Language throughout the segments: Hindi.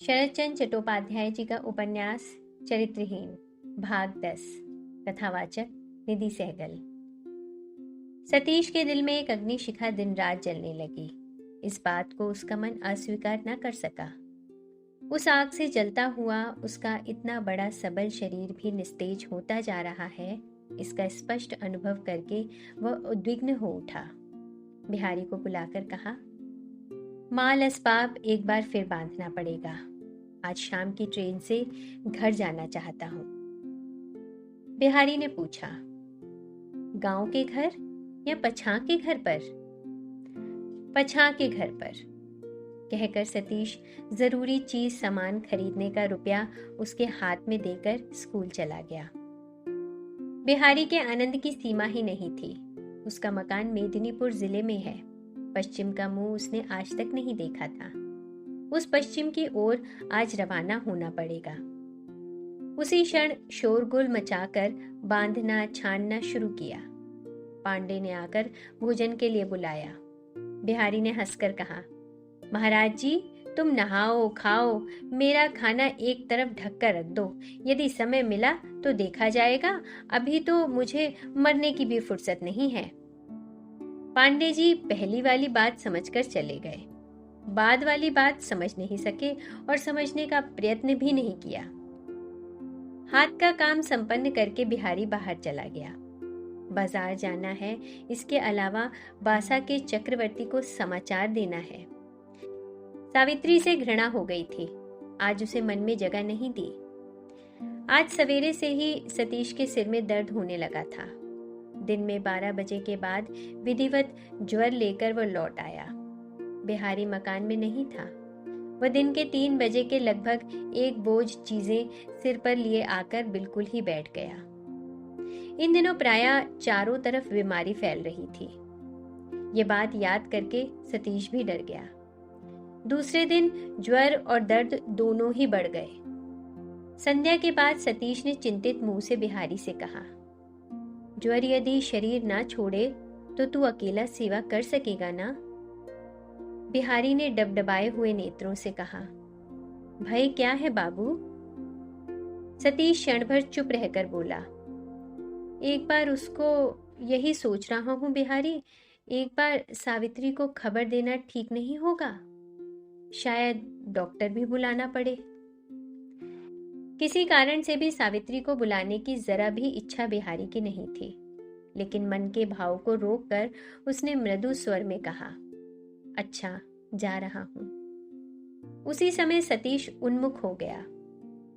शरद चंद्र चट्टोपाध्याय जी का उपन्यास चरित्रहीन भाग 10। कथावाचक निधि सहगल। सतीश के दिल में एक अग्निशिखा दिन रात जलने लगी। इस बात को उसका मन अस्वीकार न कर सका। उस आग से जलता हुआ उसका इतना बड़ा सबल शरीर भी निस्तेज होता जा रहा है, इसका स्पष्ट अनुभव करके वह उद्विग्न हो उठा। बिहारी को बुलाकर कहा, माल असबाब एक बार फिर बांधना पड़ेगा। आज शाम की ट्रेन से घर जाना चाहता हूं। बिहारी ने पूछा, गांव के घर या पछां के घर पर? पछां के घर पर, कहकर सतीश जरूरी चीज सामान खरीदने का रुपया उसके हाथ में देकर स्कूल चला गया। बिहारी के आनंद की सीमा ही नहीं थी। उसका मकान मेदिनीपुर जिले में है। पश्चिम का मुंह उसने आज तक नहीं देखा था। उस पश्चिम की ओर आज रवाना होना पड़ेगा। उसी क्षण शोरगुल मचाकर बांधना छानना शुरू किया। पांडे ने आकर भोजन के लिए बुलाया। बिहारी ने हंसकर कहा, महाराज जी, तुम नहाओ खाओ, मेरा खाना एक तरफ ढक कर रख दो। यदि समय मिला तो देखा जाएगा, अभी तो मुझे मरने की भी फुर्सत नहीं है। पांडे जी पहली वाली बात समझकर चले गए। बाद वाली बात समझ नहीं सके और समझने का प्रयत्न भी नहीं किया। हाथ का काम संपन्न करके बिहारी बाहर चला गया। बाजार जाना है, इसके अलावा बासा के चक्रवर्ती को समाचार देना है। सावित्री से घृणा हो गई थी। आज उसे मन में जगह नहीं दी। आज सवेरे से ही सतीश के सिर में दर्द होने लगा था। दिन में 12 बजे के बाद विधिवत ज्वर लेकर वह लौट आया। बिहारी मकान में नहीं था। वह दिन के 3 बजे के लगभग एक बोझ चीजें सिर पर लिए आकर बिल्कुल ही बैठ गया। इन दिनों प्रायः चारों तरफ बीमारी फैल रही थी। ये बात याद करके सतीश भी डर गया। दूसरे दिन ज्वर और दर्द दोनों ही बढ़ गए। संध्या के बाद सतीश ने चिंतित मुंह से बिहारी से कहा, ज्वर यदि शरीर ना छोड़े तो तू अकेला सेवा कर सकेगा ना? बिहारी ने डबडबाए हुए नेत्रों से कहा, भय क्या है बाबू? सतीश क्षण भर चुप रहकर बोला, एक बार उसको यही सोच रहा हूं बिहारी, एक बार सावित्री को खबर देना ठीक नहीं होगा। शायद डॉक्टर भी बुलाना पड़े। किसी कारण से भी सावित्री को बुलाने की जरा भी इच्छा बिहारी की नहीं थी, लेकिन मन के भाव को रोककर उसने मृदु स्वर में कहा, अच्छा, जा रहा हूं। उसी समय सतीश उन्मुख हो गया।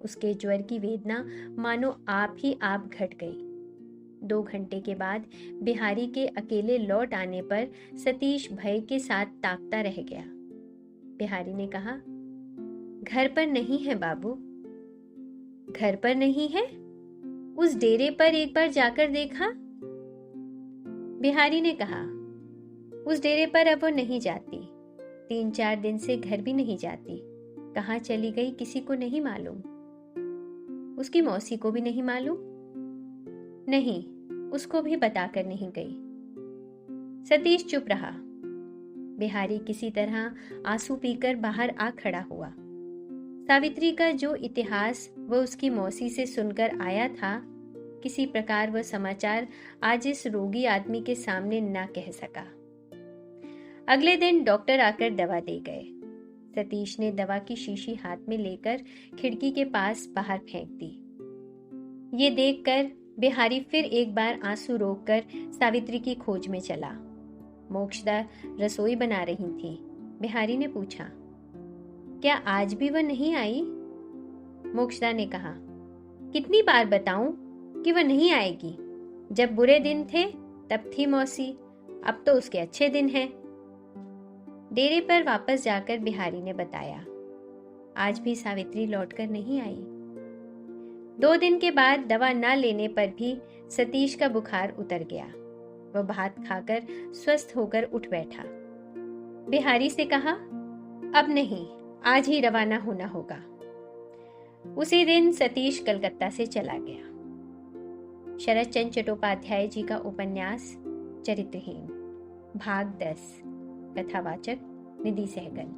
उसके ज्वर की वेदना मानो आप ही आप घट गई। 2 घंटे के बाद बिहारी के अकेले लौट आने पर सतीश भय के साथ ताकता रह गया। बिहारी ने कहा, घर पर नहीं है बाबू। घर पर नहीं है? उस डेरे पर एक बार जाकर देखा? बिहारी ने कहा, उस डेरे पर अब वो नहीं जाती। 3-4 दिन से घर भी नहीं जाती। कहाँ चली गई किसी को नहीं मालूम। उसकी मौसी को भी नहीं मालूम। नहीं, उसको भी बताकर नहीं गई। सतीश चुप रहा। बिहारी किसी तरह आंसू पीकर बाहर आ खड़ा हुआ। सावित्री का जो इतिहास वह उसकी मौसी से सुनकर आया था, किसी प्रकार वह समाचार आज इस रोगी आदमी के सामने ना कह सका। अगले दिन डॉक्टर आकर दवा दे गए। सतीश ने दवा की शीशी हाथ में लेकर खिड़की के पास बाहर फेंक दी। ये देखकर बिहारी फिर एक बार आंसू रोककर सावित्री की खोज में चला। मोक्षदा रसोई बना रही थी। बिहारी ने पूछा, क्या आज भी वह नहीं आई? मोक्षदा ने कहा, कितनी बार बताऊं कि वह नहीं आएगी? जब बुरे दिन थे तब थी मौसी, अब तो उसके अच्छे दिन हैं। डेरे पर वापस जाकर बिहारी ने बताया, आज भी सावित्री लौटकर नहीं आई। 2 दिन के बाद दवा न लेने पर भी सतीश का बुखार उतर गया। वह भात खाकर स्वस्थ होकर उठ बैठा। बिहारी से कहा, अब नहीं, आज ही रवाना होना होगा। उसी दिन सतीश कलकत्ता से चला गया। शरद चंद्र चट्टोपाध्याय जी का उपन्यास चरित्रहीन भाग 10। कथावाचक निधि सहगल।